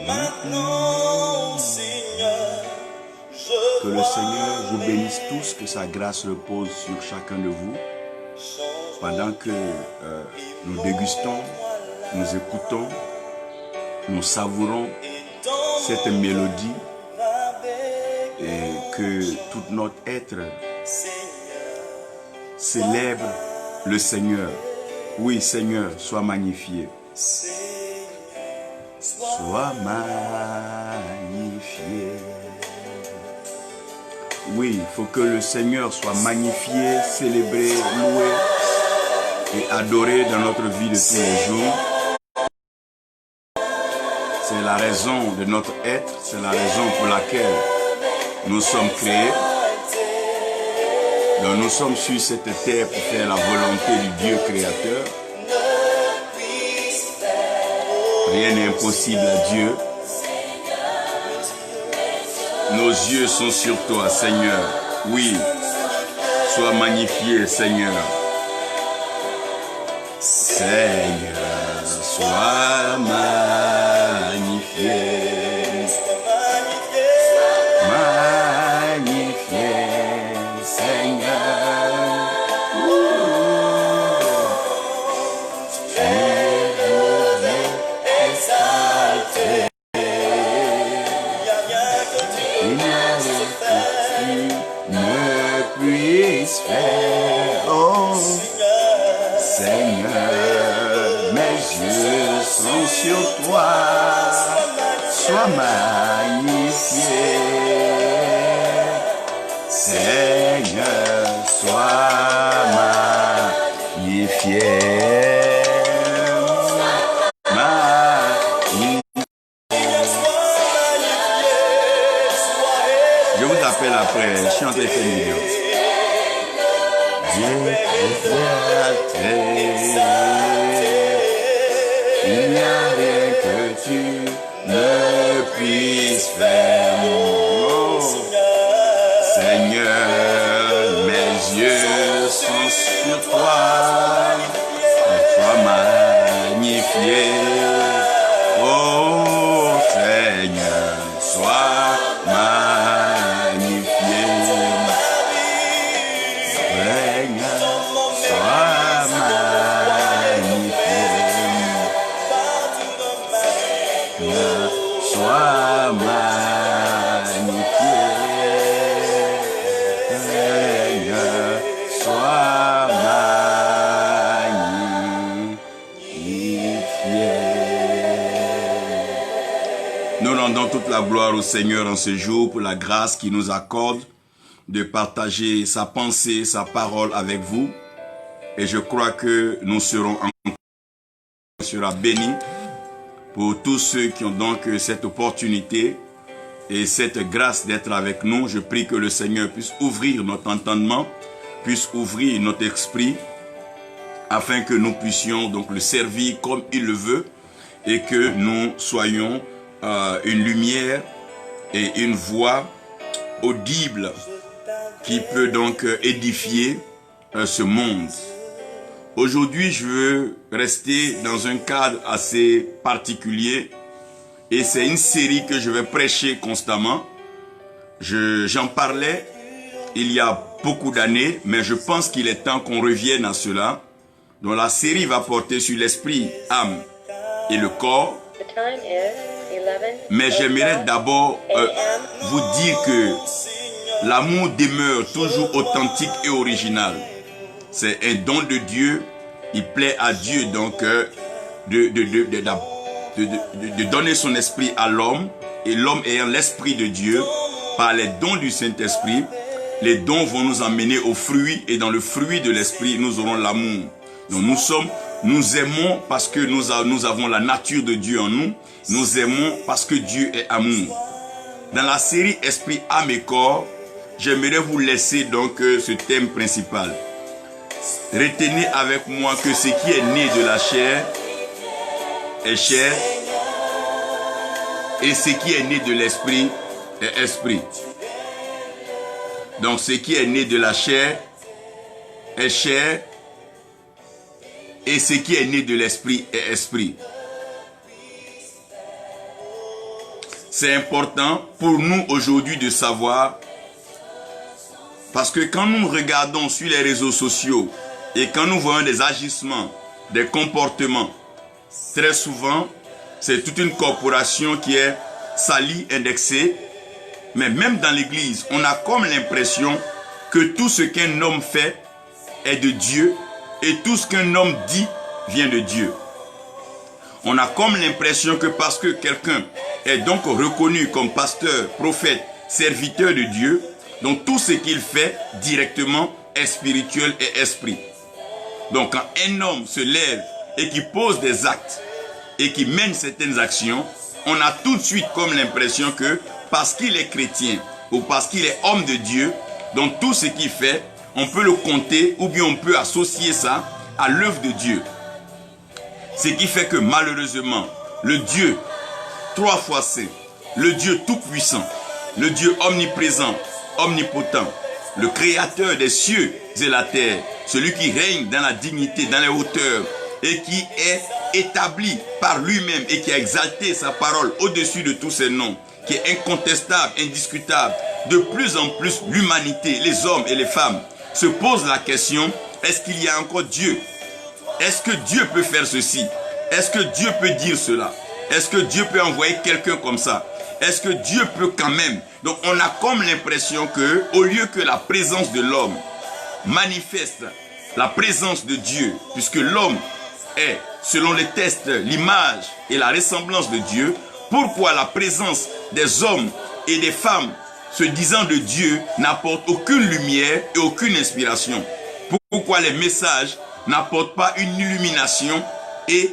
maintenant, Seigneur, Que le Seigneur vous bénisse tous, que sa grâce repose sur chacun de vous. Pendant que nous dégustons, nous écoutons, nous savourons cette mélodie et que tout notre être célèbre le Seigneur. Oui, Seigneur, sois magnifié. Sois magnifié. Oui, il faut que le Seigneur soit magnifié, célébré, loué et adoré dans notre vie de tous les jours. C'est la raison de notre être, c'est la raison pour laquelle nous sommes créés. Donc nous sommes sur cette terre pour faire la volonté du Dieu créateur. Rien n'est impossible à Dieu. Nos yeux sont sur toi, Seigneur. Oui, sois magnifié, Seigneur. Seigneur, sois magnifié. Magnifié, Seigneur. Oh, Seigneur, mes yeux sont sur toi, sois magnifié. Seigneur, sois magnifié. Je vous appelle après, chantez familial. Dieu est il n'y a rien que tu ne puisses faire. Oh, Seigneur, mes yeux sont sur toi, sois magnifié. Oh, Seigneur, sois magnifié. Sois magnifié, Seigneur, sois magnifié. Nous rendons toute la gloire au Seigneur en ce jour pour la grâce qu'il nous accorde de partager sa pensée, sa parole avec vous. Et je crois que nous serons bénis. Pour tous ceux qui ont donc cette opportunité et cette grâce d'être avec nous, je prie que le Seigneur puisse ouvrir notre entendement, puisse ouvrir notre esprit, afin que nous puissions donc le servir comme il le veut et que nous soyons une lumière et une voix audible qui peut donc édifier ce monde. Aujourd'hui, je veux rester dans un cadre assez particulier et c'est une série que je vais prêcher constamment. J'en parlais il y a beaucoup d'années, mais je pense qu'il est temps qu'on revienne à cela. Donc la série va porter sur l'esprit, âme et le corps. Mais j'aimerais d'abord vous dire que l'amour demeure toujours authentique et original. C'est un don de Dieu. Il plaît à Dieu donc de donner son esprit à l'homme. Et l'homme ayant l'esprit de Dieu, par les dons du Saint-Esprit, les dons vont nous emmener au fruit. Et dans le fruit de l'esprit, nous aurons l'amour. Donc nous aimons parce que nous avons la nature de Dieu en nous. Nous aimons parce que Dieu est amour. Dans la série Esprit, âme et corps, j'aimerais vous laisser donc ce thème principal. Retenez avec moi que ce qui est né de la chair est chair et ce qui est né de l'esprit est esprit. Donc ce qui est né de la chair est chair et ce qui est né de l'esprit est esprit. c'est important pour nous aujourd'hui de savoir, parce que quand nous regardons sur les réseaux sociaux et quand nous voyons des agissements, des comportements, très souvent, c'est toute une corporation qui est salie, indexée. Mais même dans l'église, on a comme l'impression que tout ce qu'un homme fait est de Dieu et tout ce qu'un homme dit vient de Dieu. On a comme l'impression que parce que quelqu'un est donc reconnu comme pasteur, prophète, serviteur de Dieu, donc tout ce qu'il fait directement est spirituel et esprit. Donc quand un homme se lève et qui pose des actes et qui mène certaines actions, on a tout de suite comme l'impression que parce qu'il est chrétien ou parce qu'il est homme de Dieu, donc tout ce qu'il fait, on peut le compter ou bien on peut associer ça à l'œuvre de Dieu. Ce qui fait que malheureusement, le Dieu 3 fois saint, le Dieu tout-puissant, le Dieu omniprésent, omnipotent, le créateur des cieux et la terre, celui qui règne dans la dignité, dans les hauteurs et qui est établi par lui-même et qui a exalté sa parole au-dessus de tous ses noms, qui est incontestable, indiscutable. De plus en plus, l'humanité, les hommes et les femmes se posent la question, est-ce qu'il y a encore Dieu? Est-ce que Dieu peut faire ceci? Est-ce que Dieu peut dire cela? Est-ce que Dieu peut envoyer quelqu'un comme ça? Est-ce que Dieu peut quand même? Donc on a comme l'impression que, au lieu que la présence de l'homme manifeste la présence de Dieu, puisque l'homme est, selon les tests, l'image et la ressemblance de Dieu, pourquoi la présence des hommes et des femmes se disant de Dieu n'apporte aucune lumière et aucune inspiration? Pourquoi les messages n'apportent pas une illumination et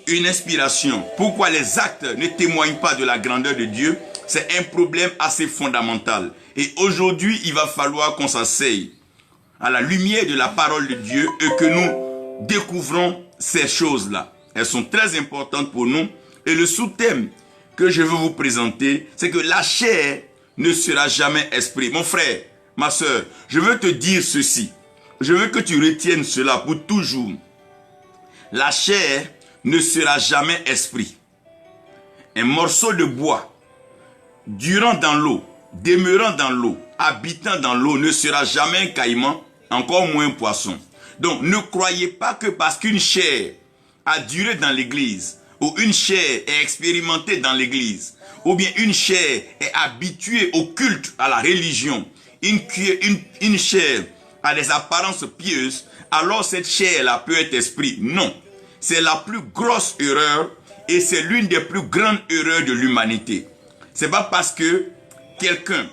une inspiration? Pourquoi les actes ne témoignent pas de la grandeur de Dieu? C'est un problème assez fondamental. Et aujourd'hui, il va falloir qu'on s'asseye à la lumière de la parole de Dieu et que nous découvrons ces choses-là. Elles sont très importantes pour nous. Et le sous-thème que je veux vous présenter, c'est que la chair ne sera jamais esprit. Mon frère, ma soeur, je veux te dire ceci. Je veux que tu retiennes cela pour toujours. La chair ne sera jamais esprit. Un morceau de bois, durant dans l'eau, demeurant dans l'eau, habitant dans l'eau, ne sera jamais un caïman, encore moins un poisson. Donc ne croyez pas que parce qu'une chair a duré dans l'église, ou une chair est expérimentée dans l'église, ou bien une chair est habituée au culte, à la religion, une chair a des apparences pieuses, alors cette chair-là peut être esprit. Non, c'est la plus grosse erreur et c'est l'une des plus grandes erreurs de l'humanité. C'est pas parce que quelqu'un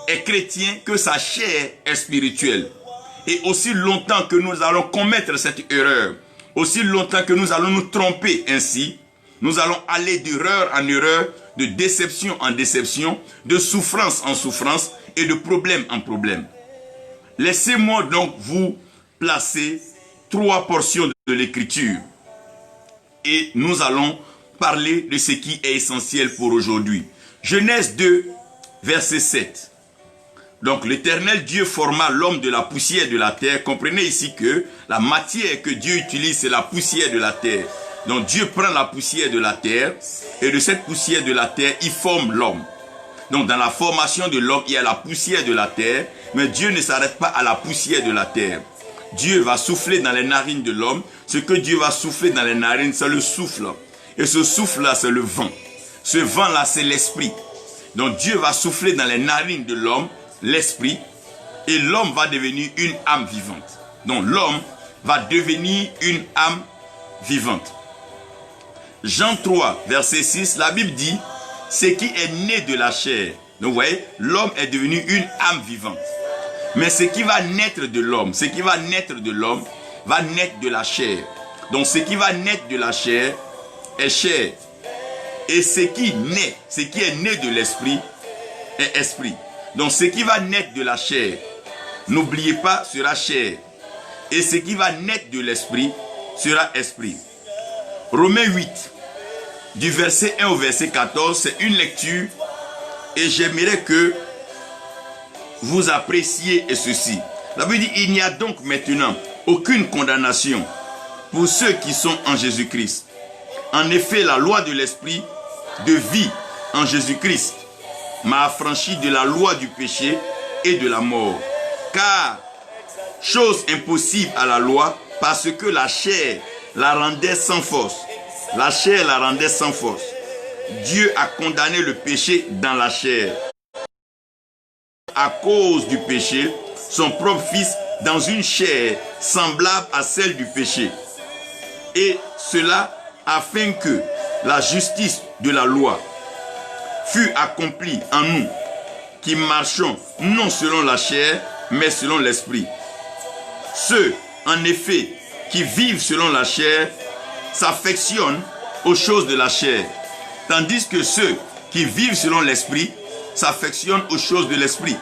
est chrétien que sa chair est spirituelle. Et aussi longtemps que nous allons commettre cette erreur, aussi longtemps que nous allons nous tromper ainsi, nous allons aller d'erreur en erreur, de déception en déception, de souffrance en souffrance et de problème en problème. Laissez-moi donc vous placer 3 portions de l'écriture. Et nous allons parler de ce qui est essentiel pour aujourd'hui. Genèse 2, verset 7. Donc l'Éternel Dieu forma l'homme de la poussière de la terre. Comprenez ici que la matière que Dieu utilise, c'est la poussière de la terre. Donc Dieu prend la poussière de la terre et de cette poussière de la terre, il forme l'homme. Donc dans la formation de l'homme, il y a la poussière de la terre, mais Dieu ne s'arrête pas à la poussière de la terre. Dieu va souffler dans les narines de l'homme. Ce que Dieu va souffler dans les narines, c'est le souffle. Et ce souffle-là, c'est le vent. Ce vent-là, c'est l'esprit. Donc Dieu va souffler dans les narines de l'homme, l'esprit, et l'homme va devenir une âme vivante. Donc l'homme va devenir une âme vivante. Jean 3, verset 6, la Bible dit, ce qui est né de la chair. Donc vous voyez, l'homme est devenu une âme vivante. Mais ce qui va naître de l'homme, va naître de la chair. Donc ce qui va naître de la chair est chair. Et ce qui est né de l'esprit est esprit. Donc ce qui va naître de la chair, n'oubliez pas, sera chair. Et ce qui va naître de l'esprit sera esprit. Romains 8, du verset 1 au verset 14, c'est une lecture et j'aimerais que vous appréciez ceci. La Bible dit, il n'y a donc maintenant aucune condamnation pour ceux qui sont en Jésus-Christ. En effet, la loi de l'esprit de vie en Jésus-Christ m'a affranchi de la loi du péché et de la mort. Car, chose impossible à la loi, parce que la chair la rendait sans force. La chair la rendait sans force. Dieu a condamné le péché dans la chair. À cause du péché, son propre fils dans une chair semblable à celle du péché. Et cela afin que la justice de la loi fût accomplie en nous, qui marchons non selon la chair, mais selon l'esprit. Ceux, en effet, qui vivent selon la chair, s'affectionnent aux choses de la chair, tandis que ceux qui vivent selon l'esprit s'affectionnent aux choses de l'esprit.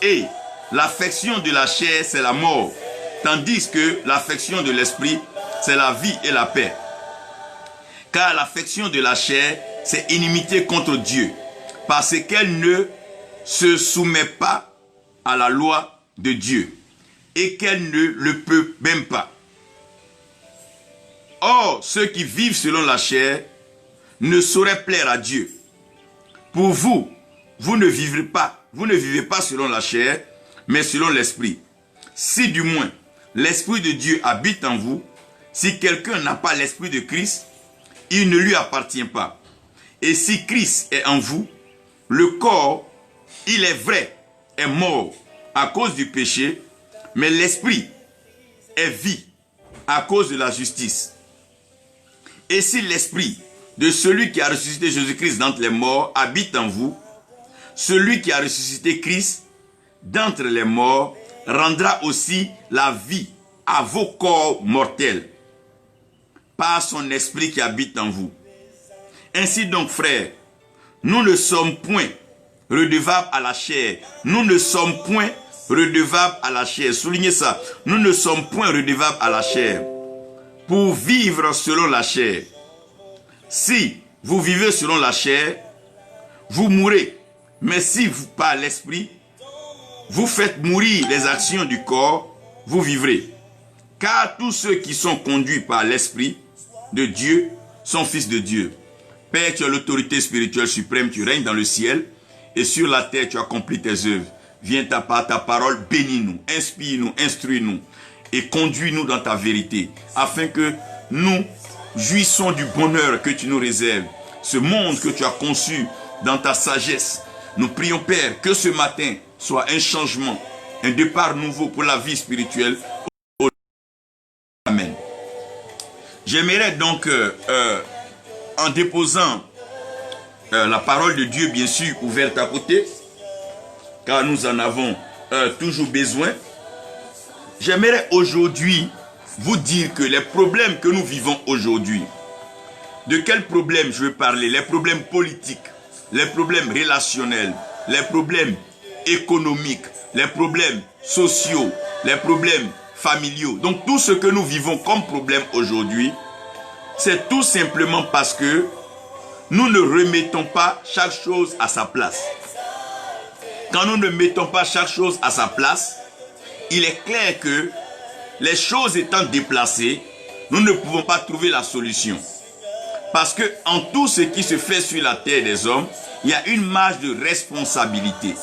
Et l'affection de la chair, c'est la mort, tandis que l'affection de l'esprit, c'est la vie et la paix. Car l'affection de la chair, c'est inimité contre Dieu, parce qu'elle ne se soumet pas à la loi de Dieu, et qu'elle ne le peut même pas. Or, ceux qui vivent selon la chair ne sauraient plaire à Dieu. Pour vous, vous ne vivez pas selon la chair, mais selon l'esprit. Si du moins l'esprit de Dieu habite en vous, si quelqu'un n'a pas l'esprit de Christ, il ne lui appartient pas. Et si Christ est en vous, le corps, il est vrai, est mort à cause du péché, mais l'esprit est vie à cause de la justice. Et si l'esprit de celui qui a ressuscité Jésus-Christ d'entre les morts habite en vous, celui qui a ressuscité Christ d'entre les morts rendra aussi la vie à vos corps mortels par son esprit qui habite en vous. Ainsi donc, frères, nous ne sommes point redevables à la chair. Nous ne sommes point redevables à la chair. Soulignez ça. Nous ne sommes point redevables à la chair pour vivre selon la chair. Si vous vivez selon la chair, vous mourrez. Mais si vous, par l'esprit, vous faites mourir les actions du corps, vous vivrez. Car tous ceux qui sont conduits par l'esprit de Dieu sont fils de Dieu. Père, tu as l'autorité spirituelle suprême, tu règnes dans le ciel et sur la terre, tu accomplis tes œuvres. Viens ta parole, bénis-nous, inspire-nous, instruis-nous et conduis-nous dans ta vérité, afin que nous jouissons du bonheur que tu nous réserves, ce monde que tu as conçu dans ta sagesse. Nous prions, Père, que ce matin soit un changement, un départ nouveau pour la vie spirituelle. Amen. J'aimerais donc, en déposant la parole de Dieu, bien sûr, ouverte à côté, car nous en avons toujours besoin, j'aimerais aujourd'hui vous dire que les problèmes que nous vivons aujourd'hui, de quels problèmes je veux parler? Les problèmes politiques, les problèmes relationnels, les problèmes économiques, les problèmes sociaux, les problèmes familiaux. Donc tout ce que nous vivons comme problème aujourd'hui, c'est tout simplement parce que nous ne remettons pas chaque chose à sa place. Quand nous ne mettons pas chaque chose à sa place, il est clair que les choses étant déplacées, nous ne pouvons pas trouver la solution. Parce que en tout ce qui se fait sur la terre des hommes, il y a une marge de responsabilité.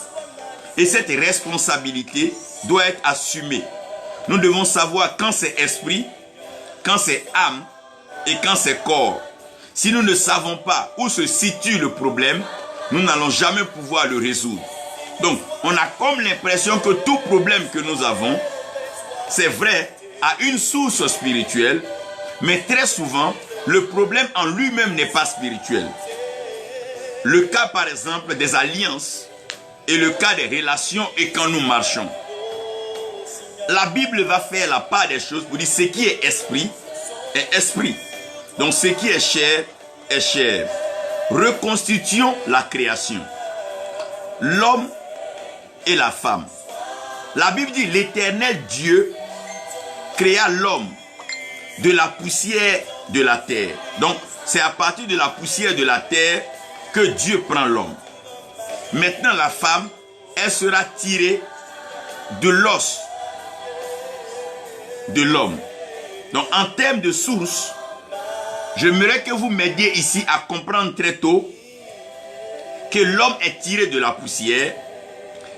Et cette responsabilité doit être assumée. Nous devons savoir quand c'est esprit, quand c'est âme et quand c'est corps. Si nous ne savons pas où se situe le problème, nous n'allons jamais pouvoir le résoudre. Donc, on a comme l'impression que tout problème que nous avons, c'est vrai, a une source spirituelle, mais très souvent, le problème en lui-même n'est pas spirituel. Le cas, par exemple, des alliances et le cas des relations et quand nous marchons. La Bible va faire la part des choses pour dire ce qui est esprit est esprit. Donc, ce qui est chair est chair. Reconstituons la création. L'homme et la femme. La Bible dit l'Éternel Dieu créa l'homme de la poussière de la terre. Donc, c'est à partir de la poussière de la terre que Dieu prend l'homme. Maintenant, la femme, elle sera tirée de l'os de l'homme. Donc, en termes de source, j'aimerais que vous m'aidiez ici à comprendre très tôt que l'homme est tiré de la poussière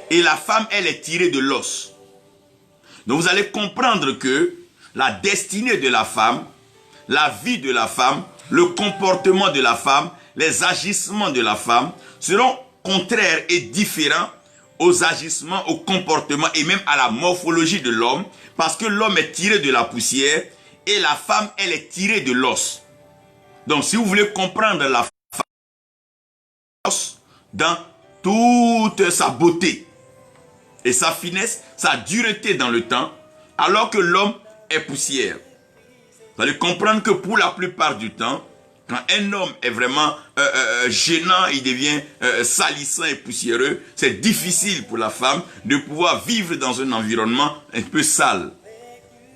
et la femme, elle est tirée de l'os. Donc vous allez comprendre que la destinée de la femme, la vie de la femme, le comportement de la femme, les agissements de la femme seront contraires et différents aux agissements, au comportement et même à la morphologie de l'homme, parce que l'homme est tiré de la poussière et la femme, elle est tirée de l'os. Donc si vous voulez comprendre la femme dans toute sa beauté et sa finesse, sa dureté dans le temps, alors que l'homme est poussière. Vous allez comprendre que pour la plupart du temps, quand un homme est vraiment gênant, il devient salissant et poussiéreux, c'est difficile pour la femme de pouvoir vivre dans un environnement un peu sale.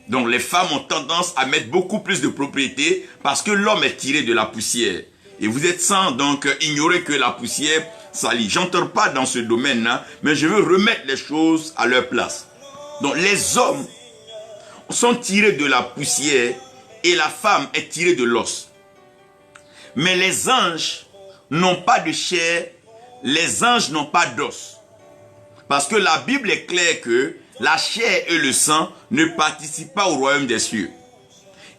Donc les femmes ont tendance à mettre beaucoup plus de propriété parce que l'homme est tiré de la poussière. Et vous êtes sans donc ignorer que la poussière salit. J'entre pas dans ce domaine-là, mais je veux remettre les choses à leur place. Donc les hommes sont tirés de la poussière et la femme est tirée de l'os. Mais les anges n'ont pas de chair, les anges n'ont pas d'os. Parce que la Bible est claire que la chair et le sang ne participent pas au royaume des cieux.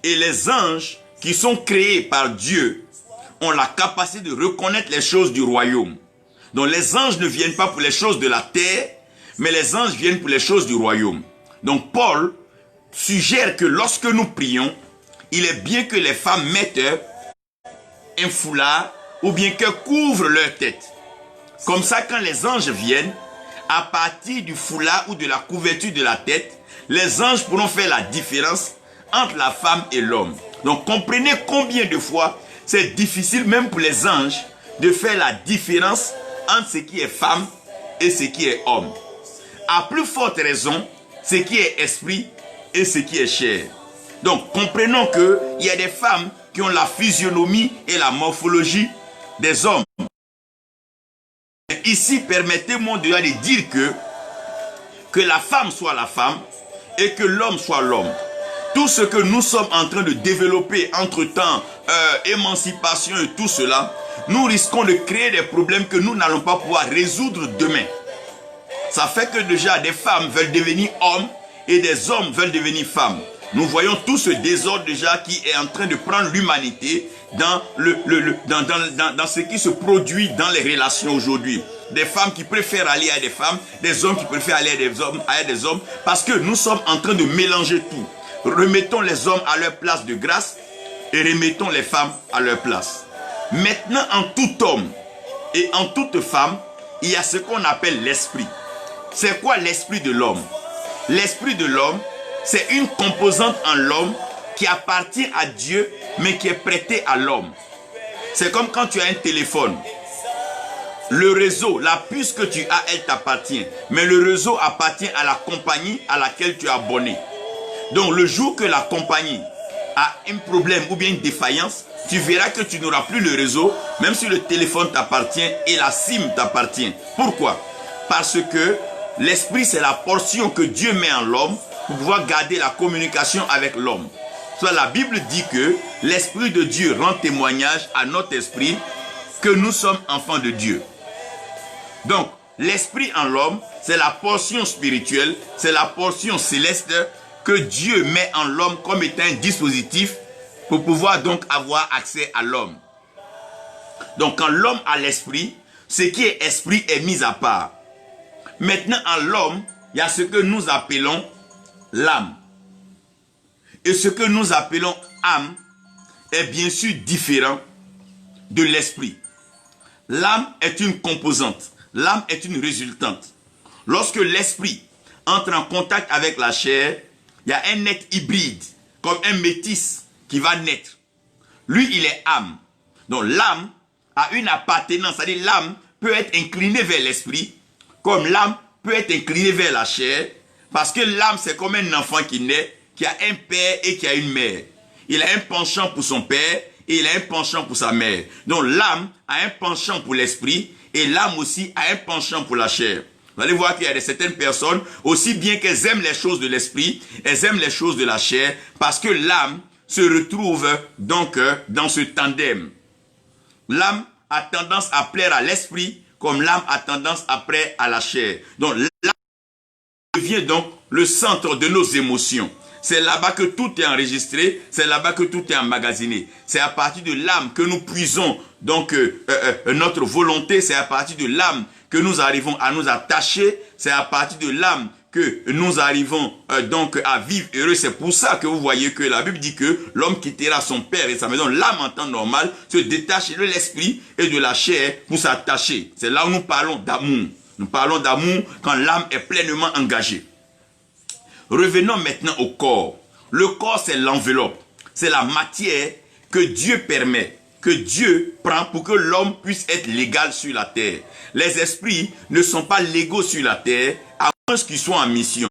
Et les anges qui sont créés par Dieu ont la capacité de reconnaître les choses du royaume. Donc les anges ne viennent pas pour les choses de la terre, mais les anges viennent pour les choses du royaume. Donc Paul suggère que lorsque nous prions, il est bien que les femmes mettent un foulard ou bien qu'elles couvrent leur tête. Comme ça, quand les anges viennent, à partir du foulard ou de la couverture de la tête, les anges pourront faire la différence entre la femme et l'homme. Donc comprenez combien de fois c'est difficile même pour les anges de faire la différence entre ce qui est femme et ce qui est homme. À plus forte raison, ce qui est esprit et ce qui est chair. Donc comprenons qu'il y a des femmes qui ont la physionomie et la morphologie des hommes. Ici, permettez-moi de dire que la femme soit la femme et que l'homme soit l'homme. Tout ce que nous sommes en train de développer entre-temps, émancipation et tout cela, nous risquons de créer des problèmes que nous n'allons pas pouvoir résoudre demain. Ça fait que déjà des femmes veulent devenir hommes et des hommes veulent devenir femmes. Nous voyons tout ce désordre déjà qui est en train de prendre l'humanité dans ce qui se produit dans les relations aujourd'hui. Des femmes qui préfèrent aller à des femmes, des hommes qui préfèrent aller à des hommes, parce que nous sommes en train de mélanger tout. Remettons les hommes à leur place de grâce et remettons les femmes à leur place. Maintenant, en tout homme et en toute femme, il y a ce qu'on appelle l'esprit. C'est quoi l'esprit de l'homme? L'esprit de l'homme, c'est une composante en l'homme qui appartient à Dieu, mais qui est prêtée à l'homme. C'est comme quand tu as un téléphone. Le réseau, la puce que tu as, elle t'appartient. Mais le réseau appartient à la compagnie à laquelle tu es abonné. Donc le jour que la compagnie a un problème ou bien une défaillance, tu verras que tu n'auras plus le réseau, même si le téléphone t'appartient et la SIM t'appartient. Pourquoi? Parce que l'esprit, c'est la portion que Dieu met en l'homme pour pouvoir garder la communication avec l'homme. Soit la Bible dit que l'Esprit de Dieu rend témoignage à notre esprit que nous sommes enfants de Dieu. Donc, l'esprit en l'homme, c'est la portion spirituelle, c'est la portion céleste que Dieu met en l'homme comme étant un dispositif pour pouvoir donc avoir accès à l'homme. Donc, quand l'homme a l'esprit, ce qui est esprit est mis à part. Maintenant, en l'homme, il y a ce que nous appelons l'âme. Et ce que nous appelons âme est bien sûr différent de l'esprit. L'âme est une composante. L'âme est une résultante. Lorsque l'esprit entre en contact avec la chair, il y a un être hybride, comme un métis qui va naître. Lui, il est âme. Donc l'âme a une appartenance, c'est-à-dire l'âme peut être inclinée vers l'esprit, comme l'âme peut être inclinée vers la chair, parce que l'âme, c'est comme un enfant qui naît, qui a un père et qui a une mère. Il a un penchant pour son père et il a un penchant pour sa mère. Donc l'âme a un penchant pour l'esprit et l'âme aussi a un penchant pour la chair. Vous allez voir qu'il y a certaines personnes, aussi bien qu'elles aiment les choses de l'esprit, elles aiment les choses de la chair, parce que l'âme se retrouve donc dans ce tandem. L'âme a tendance à plaire à l'esprit comme l'âme a tendance après à la chair. Donc l'âme devient donc le centre de nos émotions. C'est là-bas que tout est enregistré, c'est là-bas que tout est emmagasiné. C'est à partir de l'âme que nous puisons donc notre volonté, c'est à partir de l'âme que nous arrivons à nous attacher, c'est à partir de l'âme que nous arrivons donc à vivre heureux. C'est pour ça que vous voyez que la Bible dit que l'homme quittera son père et sa maison. L'âme en temps normal se détache de l'esprit et de la chair pour s'attacher. C'est là où nous parlons d'amour. Nous parlons d'amour quand l'âme est pleinement engagée. Revenons maintenant au corps. Le corps, c'est l'enveloppe. C'est la matière que Dieu permet, que Dieu prend pour que l'homme puisse être légal sur la terre. Les esprits ne sont pas légaux sur la terre, à moins qu'ils soient en mission.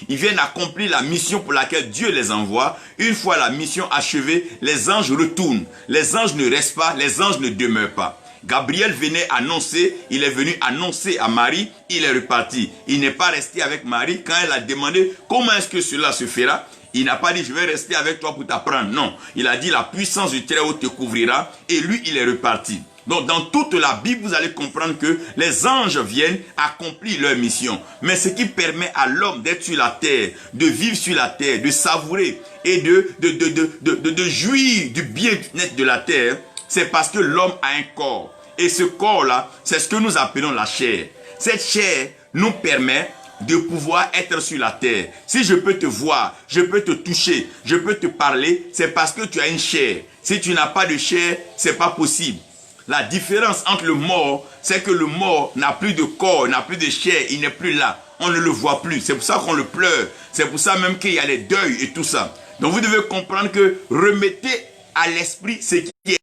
Ils viennent accomplir la mission pour laquelle Dieu les envoie. Une fois la mission achevée, les anges retournent. Les anges ne restent pas, les anges ne demeurent pas. Gabriel venait annoncer, il est venu annoncer à Marie, il est reparti. Il n'est pas resté avec Marie quand elle a demandé comment est-ce que cela se fera. Il n'a pas dit je vais rester avec toi pour t'apprendre. Non, il a dit la puissance du Très-Haut te couvrira et lui il est reparti. Donc dans toute la Bible, vous allez comprendre que les anges viennent accomplir leur mission. Mais ce qui permet à l'homme d'être sur la terre, de vivre sur la terre, de savourer et de jouir du bien-être de la terre, c'est parce que l'homme a un corps. Et ce corps-là, c'est ce que nous appelons la chair. Cette chair nous permet de pouvoir être sur la terre. Si je peux te voir, je peux te toucher, je peux te parler, c'est parce que tu as une chair. Si tu n'as pas de chair, c'est pas possible. La différence entre le mort, c'est que le mort n'a plus de corps, n'a plus de chair, il n'est plus là. On ne le voit plus. C'est pour ça qu'on le pleure. C'est pour ça même qu'il y a les deuils et tout ça. Donc vous devez comprendre que remettez à l'esprit ce qui est.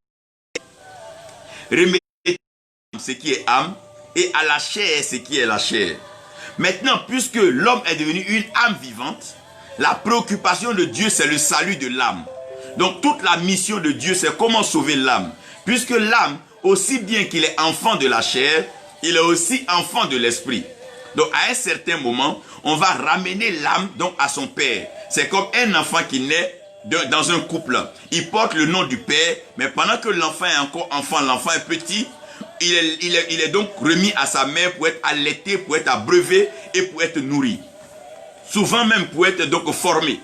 Remettez ce qui est âme et à la chair ce qui est la chair. Maintenant, puisque l'homme est devenu une âme vivante, la préoccupation de Dieu, c'est le salut de l'âme. Donc toute la mission de Dieu, c'est comment sauver l'âme. Puisque l'âme, aussi bien qu'il est enfant de la chair, il est aussi enfant de l'esprit. Donc à un certain moment, on va ramener l'âme donc à son père. C'est comme un enfant qui naît dans un couple. Il porte le nom du père, mais pendant que l'enfant est encore enfant, l'enfant est petit, il est donc remis à sa mère pour être allaité, pour être abreuvé et pour être nourri. Souvent même pour être donc formé.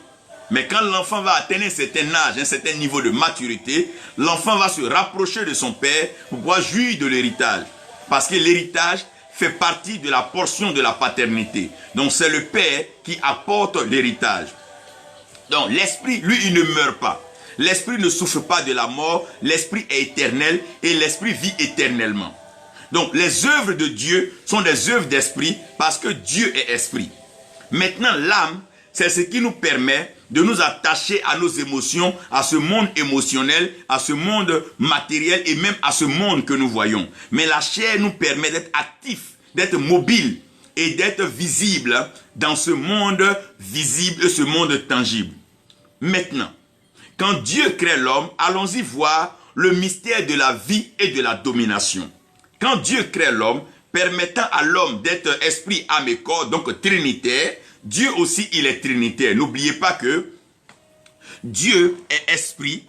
Mais quand l'enfant va atteindre un certain âge, un certain niveau de maturité, l'enfant va se rapprocher de son père pour pouvoir jouir de l'héritage. Parce que l'héritage fait partie de la portion de la paternité. Donc c'est le père qui apporte l'héritage. Donc l'esprit, lui, il ne meurt pas. L'esprit ne souffre pas de la mort, l'esprit est éternel et l'esprit vit éternellement. Donc les œuvres de Dieu sont des œuvres d'esprit parce que Dieu est esprit. Maintenant l'âme, c'est ce qui nous permet de nous attacher à nos émotions, à ce monde émotionnel, à ce monde matériel et même à ce monde que nous voyons. Mais la chair nous permet d'être actifs, d'être mobiles et d'être visibles dans ce monde visible, ce monde tangible. Maintenant, quand Dieu crée l'homme, allons-y voir le mystère de la vie et de la domination. Quand Dieu crée l'homme, permettant à l'homme d'être esprit, âme et corps, donc trinitaire, Dieu aussi, il est trinitaire. N'oubliez pas que Dieu est esprit,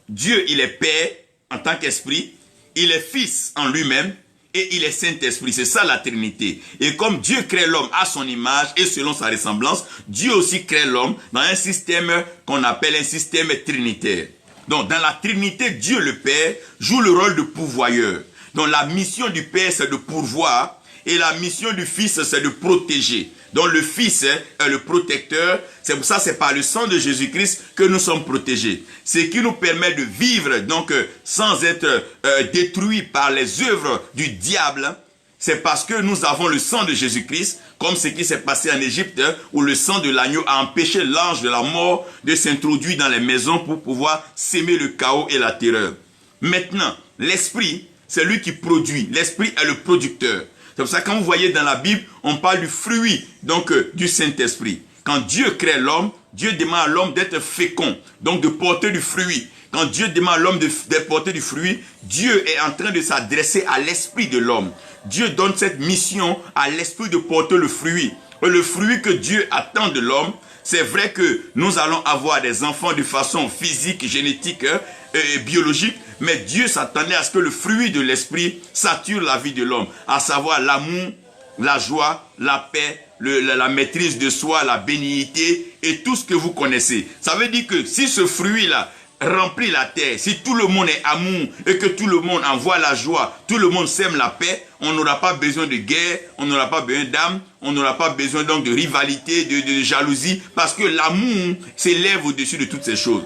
Dieu, il est Père en tant qu'esprit, il est Fils en lui-même et il est Saint-Esprit. C'est ça la Trinité. Et comme Dieu crée l'homme à son image et selon sa ressemblance, Dieu aussi crée l'homme dans un système qu'on appelle un système trinitaire. Donc dans la Trinité, Dieu le Père joue le rôle de pourvoyeur. Donc la mission du Père, c'est de pourvoir et la mission du Fils, c'est de protéger. Donc le Fils est le protecteur. C'est pour ça, c'est par le sang de Jésus-Christ que nous sommes protégés. Ce qui nous permet de vivre donc sans être détruits par les œuvres du diable. C'est parce que nous avons le sang de Jésus-Christ, comme ce qui s'est passé en Égypte, où le sang de l'agneau a empêché l'ange de la mort de s'introduire dans les maisons pour pouvoir s'aimer le chaos et la terreur. Maintenant, l'esprit, c'est lui qui produit. L'esprit est le producteur. C'est pour ça que quand vous voyez dans la Bible, on parle du fruit donc du Saint-Esprit. Quand Dieu crée l'homme, Dieu demande à l'homme d'être fécond, donc de porter du fruit. Quand Dieu demande à l'homme de porter du fruit, Dieu est en train de s'adresser à l'esprit de l'homme. Dieu donne cette mission à l'esprit de porter le fruit. Et le fruit que Dieu attend de l'homme, c'est vrai que nous allons avoir des enfants de façon physique, génétique et biologique, Mais Dieu s'attendait à ce que le fruit de l'esprit sature la vie de l'homme, à savoir l'amour, la joie, la paix, la maîtrise de soi, la bénignité et tout ce que vous connaissez. Ça veut dire que si ce fruit-là remplit la terre, si tout le monde est amour et que tout le monde envoie la joie, tout le monde sème la paix, on n'aura pas besoin de guerre, on n'aura pas besoin d'âme, on n'aura pas besoin donc de rivalité, de jalousie, parce que l'amour s'élève au-dessus de toutes ces choses.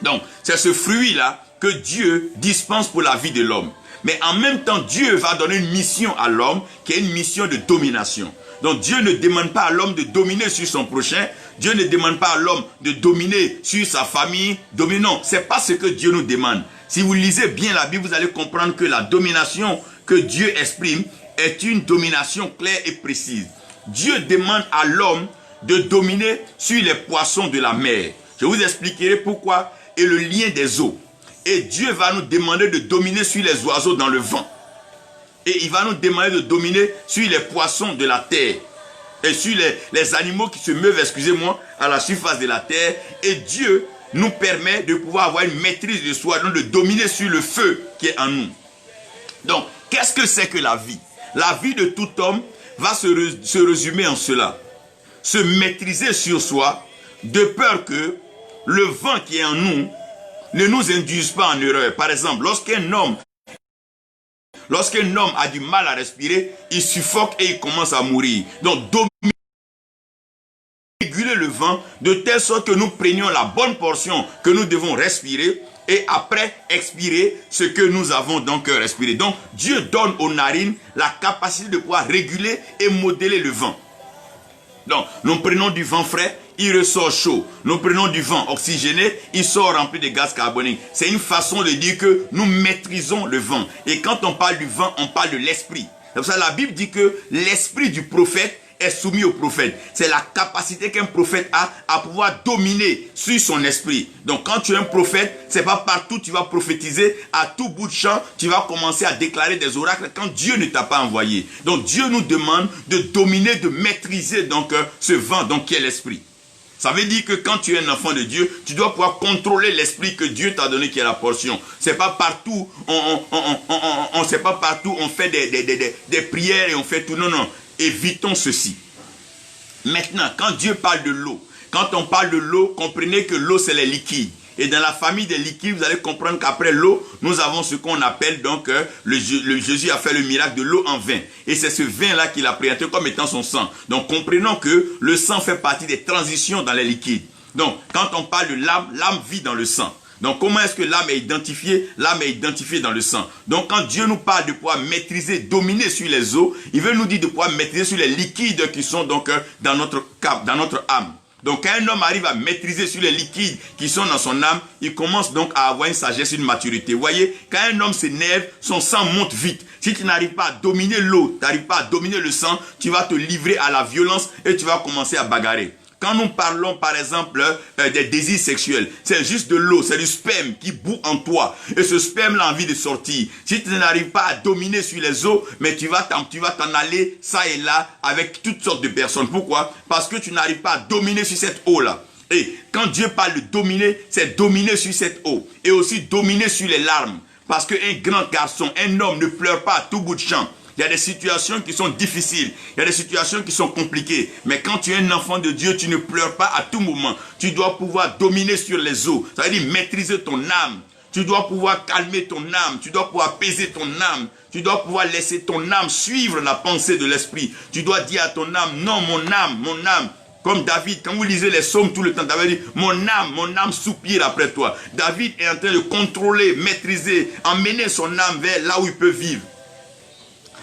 Donc, c'est ce fruit-là que Dieu dispense pour la vie de l'homme. Mais en même temps, Dieu va donner une mission à l'homme qui est une mission de domination. Donc Dieu ne demande pas à l'homme de dominer sur son prochain. Dieu ne demande pas à l'homme de dominer sur sa famille. Non, ce n'est pas ce que Dieu nous demande. Si vous lisez bien la Bible, vous allez comprendre que la domination que Dieu exprime est une domination claire et précise. Dieu demande à l'homme de dominer sur les poissons de la mer. Je vous expliquerai pourquoi et le lien des eaux. Et Dieu va nous demander de dominer sur les oiseaux dans le vent. Et il va nous demander de dominer sur les poissons de la terre. Et sur les animaux qui se meuvent, excusez-moi, à la surface de la terre. Et Dieu nous permet de pouvoir avoir une maîtrise de soi, donc de dominer sur le feu qui est en nous. Donc, qu'est-ce que c'est que la vie? La vie de tout homme va se résumer en cela. Se maîtriser sur soi, de peur que le vent qui est en nous ne nous induise pas en erreur. Par exemple, lorsqu'un homme a du mal à respirer, il suffoque et il commence à mourir. Donc, réguler le vent de telle sorte que nous prenions la bonne portion que nous devons respirer et après expirer ce que nous avons donc respiré. Donc, Dieu donne aux narines la capacité de pouvoir réguler et modeler le vent. Donc, nous prenons du vent frais, il ressort chaud. Nous prenons du vent oxygéné, il sort rempli de gaz carbonique. C'est une façon de dire que nous maîtrisons le vent. Et quand on parle du vent, on parle de l'esprit. C'est pour ça que la Bible dit que l'esprit du prophète est soumis au prophète. C'est la capacité qu'un prophète a à pouvoir dominer sur son esprit. Donc quand tu es un prophète, c'est pas partout tu vas prophétiser, à tout bout de champ, tu vas commencer à déclarer des oracles quand Dieu ne t'a pas envoyé. Donc Dieu nous demande de dominer, de maîtriser donc ce vent donc qui est l'esprit. Ça veut dire que quand tu es un enfant de Dieu, tu dois pouvoir contrôler l'esprit que Dieu t'a donné qui est la portion. C'est pas partout, c'est pas partout on fait des prières et on fait tout. Non, non. Évitons ceci. Maintenant, quand Dieu parle de l'eau, quand on parle de l'eau, comprenez que l'eau c'est les liquides. Et dans la famille des liquides, vous allez comprendre qu'après l'eau, nous avons ce qu'on appelle donc, Jésus a fait le miracle de l'eau en vin. Et c'est ce vin-là qu'il a présenté comme étant son sang. Donc comprenons que le sang fait partie des transitions dans les liquides. Donc quand on parle de l'âme, l'âme vit dans le sang. Donc comment est-ce que l'âme est identifiée? L'âme est identifiée dans le sang. Donc quand Dieu nous parle de pouvoir maîtriser, dominer sur les eaux, il veut nous dire de pouvoir maîtriser sur les liquides qui sont donc dans notre âme. Donc quand un homme arrive à maîtriser sur les liquides qui sont dans son âme, il commence donc à avoir une sagesse, une maturité. Vous voyez, quand un homme s'énerve, son sang monte vite. Si tu n'arrives pas à dominer l'eau, tu n'arrives pas à dominer le sang, tu vas te livrer à la violence et tu vas commencer à bagarrer. Quand nous parlons par exemple des désirs sexuels, c'est juste de l'eau, c'est du sperme qui bout en toi. Et ce sperme a envie de sortir. Si tu n'arrives pas à dominer sur les eaux, mais tu vas t'en aller ça et là avec toutes sortes de personnes. Pourquoi? Parce que tu n'arrives pas à dominer sur cette eau-là. Et quand Dieu parle de dominer, c'est dominer sur cette eau. Et aussi dominer sur les larmes. Parce qu'un grand garçon, un homme ne pleure pas à tout bout de champ. Il y a des situations qui sont difficiles, il y a des situations qui sont compliquées. Mais quand tu es un enfant de Dieu, tu ne pleures pas à tout moment. Tu dois pouvoir dominer sur les eaux. Ça veut dire maîtriser ton âme. Tu dois pouvoir calmer ton âme. Tu dois pouvoir apaiser ton âme. Tu dois pouvoir laisser ton âme suivre la pensée de l'esprit. Tu dois dire à ton âme, non mon âme. Comme David, quand vous lisez les psaumes tout le temps, David dit, mon âme soupire après toi. David est en train de contrôler, maîtriser, emmener son âme vers là où il peut vivre.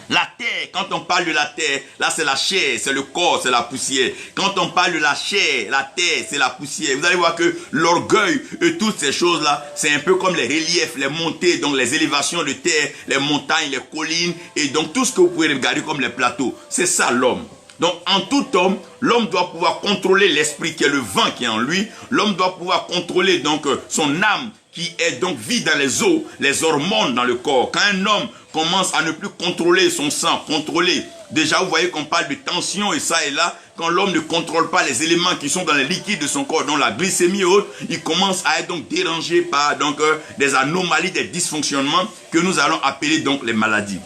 La terre, quand on parle de la terre, là c'est la chair, c'est le corps, c'est la poussière. Quand on parle de la chair, la terre, c'est la poussière. Vous allez voir que l'orgueil et toutes ces choses-là, c'est un peu comme les reliefs, les montées, donc les élévations de terre, les montagnes, les collines, et donc tout ce que vous pouvez regarder comme les plateaux. C'est ça l'homme. Donc, en tout homme, l'homme doit pouvoir contrôler l'esprit qui est le vent qui est en lui. L'homme doit pouvoir contrôler donc son âme qui est donc vie dans les os, les hormones dans le corps. Quand un homme commence à ne plus contrôler son sang, contrôler, déjà vous voyez qu'on parle de tension et ça et là, quand l'homme ne contrôle pas les éléments qui sont dans les liquides de son corps, dont la glycémie et autres, il commence à être donc dérangé par donc, des anomalies, des dysfonctionnements que nous allons appeler donc les maladies.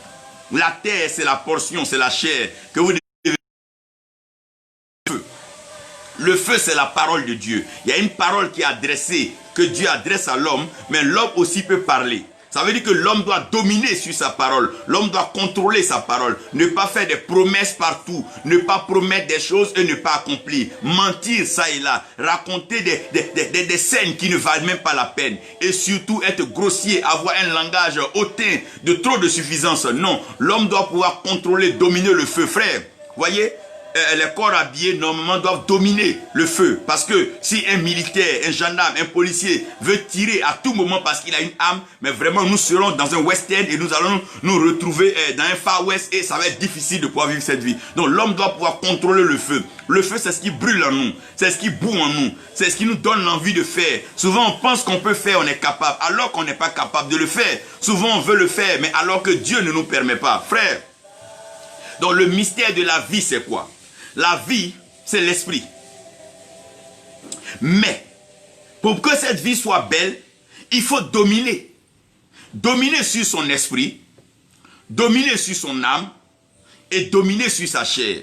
La terre, c'est la portion, c'est la chair que vous devez. Le feu, c'est la parole de Dieu. Il y a une parole qui est adressée, que Dieu adresse à l'homme, mais l'homme aussi peut parler. Ça veut dire que l'homme doit dominer sur sa parole. L'homme doit contrôler sa parole. Ne pas faire des promesses partout. Ne pas promettre des choses et ne pas accomplir. Mentir ça et là. Raconter des scènes qui ne valent même pas la peine. Et surtout être grossier, avoir un langage hautain, de trop de suffisance. Non, l'homme doit pouvoir contrôler, dominer le feu. Frère, voyez, les corps habillés normalement doivent dominer le feu. Parce que si un militaire, un gendarme, un policier veut tirer à tout moment parce qu'il a une arme, mais vraiment nous serons dans un western et nous allons nous retrouver dans un far west et ça va être difficile de pouvoir vivre cette vie. Donc l'homme doit pouvoir contrôler le feu. Le feu, c'est ce qui brûle en nous, c'est ce qui bout en nous, c'est ce qui nous donne l'envie de faire. Souvent on pense qu'on peut faire, on est capable, alors qu'on n'est pas capable de le faire. Souvent on veut le faire, mais alors que Dieu ne nous permet pas. Frère, donc le mystère de la vie, c'est quoi? La vie, c'est l'esprit. Mais, pour que cette vie soit belle, il faut dominer. Dominer sur son esprit, dominer sur son âme et dominer sur sa chair.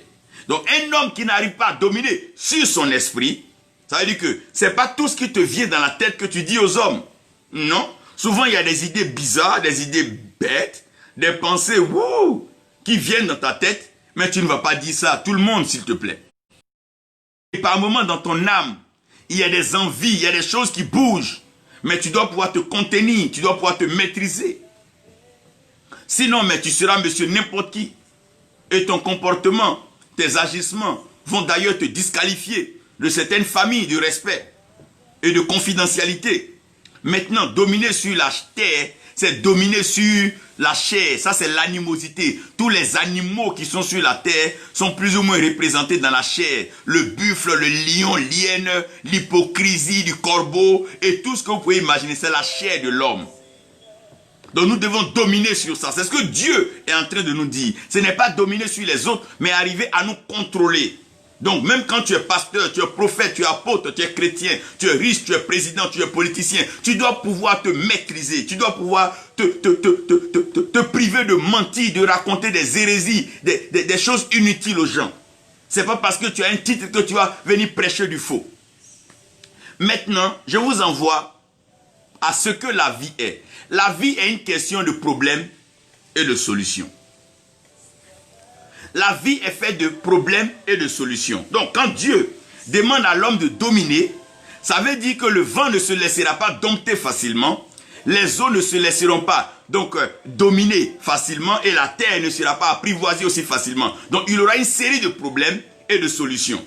Donc, un homme qui n'arrive pas à dominer sur son esprit, ça veut dire que ce n'est pas tout ce qui te vient dans la tête que tu dis aux hommes. Non. Souvent, il y a des idées bizarres, des idées bêtes, des pensées qui viennent dans ta tête. Mais tu ne vas pas dire ça à tout le monde, s'il te plaît. Et par moments, dans ton âme, il y a des envies, il y a des choses qui bougent. Mais tu dois pouvoir te contenir, tu dois pouvoir te maîtriser. Sinon, mais tu seras monsieur n'importe qui. Et ton comportement, tes agissements vont d'ailleurs te disqualifier de certaines familles, de respect et de confidentialité. Maintenant, dominer sur la terre, c'est dominer sur la chair. Ça, c'est l'animosité. Tous les animaux qui sont sur la terre sont plus ou moins représentés dans la chair. Le buffle, le lion, l'hyène, l'hypocrisie du corbeau et tout ce que vous pouvez imaginer, c'est la chair de l'homme. Donc nous devons dominer sur ça. C'est ce que Dieu est en train de nous dire. Ce n'est pas dominer sur les autres, mais arriver à nous contrôler. Donc même quand tu es pasteur, tu es prophète, tu es apôtre, tu es chrétien, tu es riche, tu es président, tu es politicien, tu dois pouvoir te maîtriser, tu dois pouvoir te priver de mentir, de raconter des hérésies, des choses inutiles aux gens. Ce n'est pas parce que tu as un titre que tu vas venir prêcher du faux. Maintenant, je vous envoie à ce que la vie est. La vie est une question de problèmes et de solutions. La vie est faite de problèmes et de solutions. Donc, quand Dieu demande à l'homme de dominer, ça veut dire que le vent ne se laissera pas dompter facilement, les eaux ne se laisseront pas donc dominer facilement et la terre ne sera pas apprivoisée aussi facilement. Donc, il aura une série de problèmes et de solutions.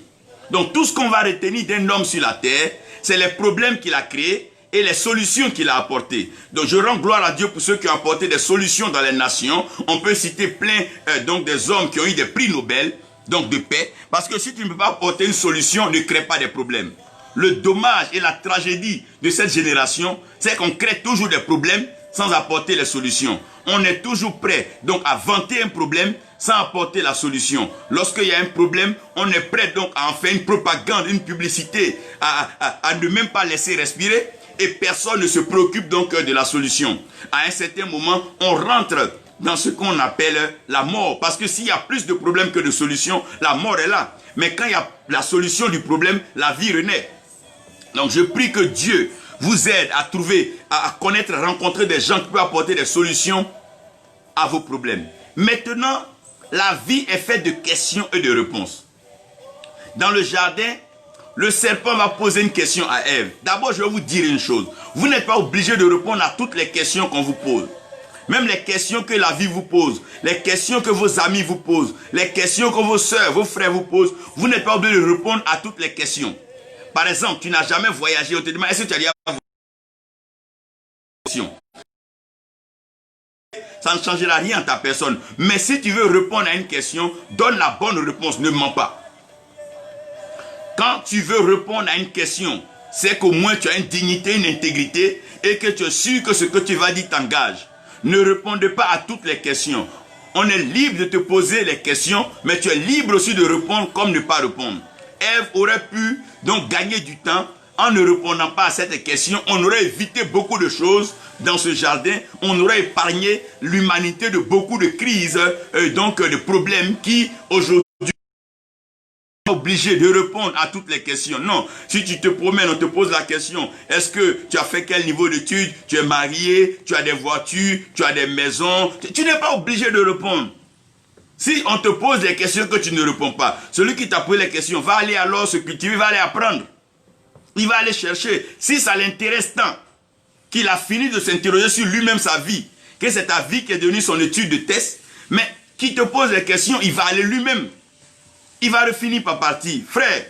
Donc, tout ce qu'on va retenir d'un homme sur la terre, c'est les problèmes qu'il a créés et les solutions qu'il a apportées. Donc je rends gloire à Dieu pour ceux qui ont apporté des solutions dans les nations. On peut citer plein donc des hommes qui ont eu des prix Nobel, donc de paix. Parce que si tu ne peux pas apporter une solution, ne crée pas des problèmes. Le dommage et la tragédie de cette génération, c'est qu'on crée toujours des problèmes sans apporter les solutions. On est toujours prêt donc à vanter un problème sans apporter la solution. Lorsqu'il y a un problème, on est prêt donc à en faire une propagande, une publicité, à ne même pas laisser respirer. Et personne ne se préoccupe donc de la solution. À un certain moment, on rentre dans ce qu'on appelle la mort. Parce que s'il y a plus de problèmes que de solutions, la mort est là. Mais quand il y a la solution du problème, la vie renaît. Donc je prie que Dieu vous aide à trouver, à connaître, à rencontrer des gens qui peuvent apporter des solutions à vos problèmes. Maintenant, la vie est faite de questions et de réponses. Dans le jardin, le serpent va poser une question à Ève. D'abord, je vais vous dire une chose. Vous n'êtes pas obligé de répondre à toutes les questions qu'on vous pose. Même les questions que la vie vous pose, les questions que vos amis vous posent, les questions que vos soeurs, vos frères vous posent, vous n'êtes pas obligé de répondre à toutes les questions. Par exemple, tu n'as jamais voyagé, on te demande, est-ce que tu as déjà voyagé? ça ne changera rien à ta personne. Mais si tu veux répondre à une question, donne la bonne réponse, ne mens pas. Quand tu veux répondre à une question, c'est qu'au moins tu as une dignité, une intégrité et que tu es sûr que ce que tu vas dire t'engage. Ne répondez pas à toutes les questions. On est libre de te poser les questions, mais tu es libre aussi de répondre comme ne pas répondre. Ève aurait pu donc gagner du temps en ne répondant pas à cette question. On aurait évité beaucoup de choses dans ce jardin. On aurait épargné l'humanité de beaucoup de crises, donc de problèmes qui aujourd'hui obligé de répondre à toutes les questions. Non, si tu te promènes, on te pose la question, est-ce que tu as fait quel niveau d'études, tu es marié, tu as des voitures, tu as des maisons, tu n'es pas obligé de répondre. Si on te pose des questions que tu ne réponds pas, celui qui t'a posé les questions va aller alors se cultiver, va aller apprendre. Il va aller chercher. Si ça l'intéresse tant qu'il a fini de s'interroger sur lui-même sa vie, que c'est ta vie qui est devenue son étude de thèse, mais qui te pose les questions, il va aller lui-même. Il va finir par partir. Frère,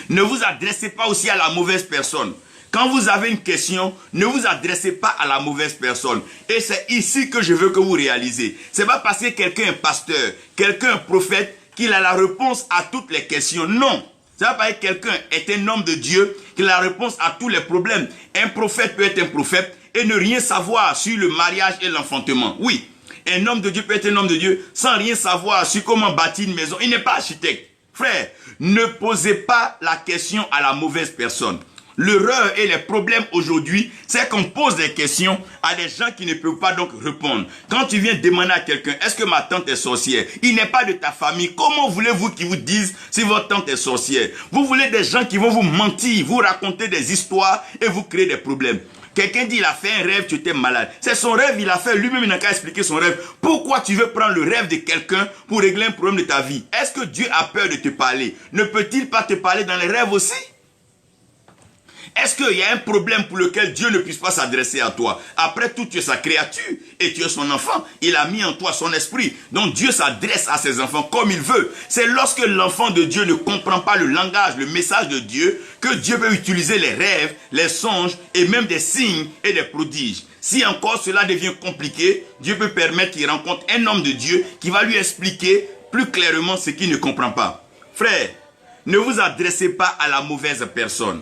ne vous adressez pas aussi à la mauvaise personne. Quand vous avez une question, ne vous adressez pas à la mauvaise personne. Et c'est ici que je veux que vous réalisez. Ce n'est pas parce que quelqu'un est pasteur, quelqu'un est prophète, qu'il a la réponse à toutes les questions. Non. Ce n'est pas parce que quelqu'un est un homme de Dieu qu'il a la réponse à tous les problèmes. Un prophète peut être un prophète et ne rien savoir sur le mariage et l'enfantement. Oui. Un homme de Dieu peut être un homme de Dieu sans rien savoir sur comment bâtir une maison. Il n'est pas architecte. Frère, ne posez pas la question à la mauvaise personne. L'erreur et les problèmes aujourd'hui, c'est qu'on pose des questions à des gens qui ne peuvent pas donc répondre. Quand tu viens demander à quelqu'un, est-ce que ma tante est sorcière? Il n'est pas de ta famille. Comment voulez-vous qu'ils vous disent si votre tante est sorcière? Vous voulez des gens qui vont vous mentir, vous raconter des histoires et vous créer des problèmes. Quelqu'un dit, il a fait un rêve, tu étais malade. C'est son rêve, il a fait, lui-même il n'a qu'à expliquer son rêve. Pourquoi tu veux prendre le rêve de quelqu'un pour régler un problème de ta vie? Est-ce que Dieu a peur de te parler? Ne peut-il pas te parler dans les rêves aussi? Est-ce qu'il y a un problème pour lequel Dieu ne puisse pas s'adresser à toi? Après tout, tu es sa créature et tu es son enfant. Il a mis en toi son esprit. Donc Dieu s'adresse à ses enfants comme il veut. C'est lorsque l'enfant de Dieu ne comprend pas le langage, le message de Dieu, que Dieu peut utiliser les rêves, les songes et même des signes et des prodiges. Si encore cela devient compliqué, Dieu peut permettre qu'il rencontre un homme de Dieu qui va lui expliquer plus clairement ce qu'il ne comprend pas. Frère, ne vous adressez pas à la mauvaise personne.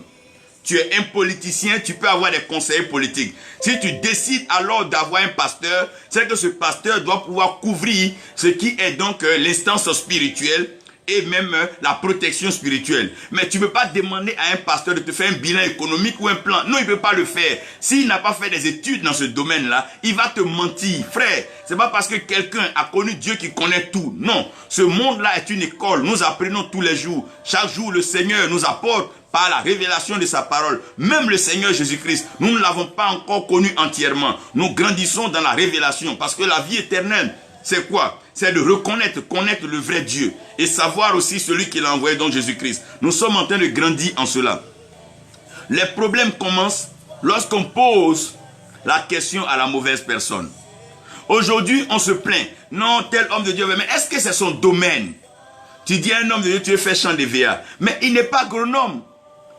Tu es un politicien, tu peux avoir des conseillers politiques. Si tu décides alors d'avoir un pasteur, c'est que ce pasteur doit pouvoir couvrir ce qui est donc l'instance spirituelle et même la protection spirituelle. Mais tu ne peux pas demander à un pasteur de te faire un bilan économique ou un plan. Non, il ne peut pas le faire. S'il n'a pas fait des études dans ce domaine-là, il va te mentir. Frère, ce n'est pas parce que quelqu'un a connu Dieu qui connaît tout. Non, ce monde-là est une école. Nous apprenons tous les jours. Chaque jour, le Seigneur nous apporte par la révélation de sa parole. Même le Seigneur Jésus-Christ, nous ne l'avons pas encore connu entièrement. Nous grandissons dans la révélation parce que la vie éternelle, c'est quoi? C'est de connaître le vrai Dieu et savoir aussi celui qui l'a envoyé, donc Jésus-Christ. Nous sommes en train de grandir en cela. Les problèmes commencent lorsqu'on pose la question à la mauvaise personne. Aujourd'hui, on se plaint. Non, tel homme de Dieu, mais est-ce que c'est son domaine? Tu dis à un homme de Dieu, tu veux faire champ de VA. Mais il n'est pas agronome.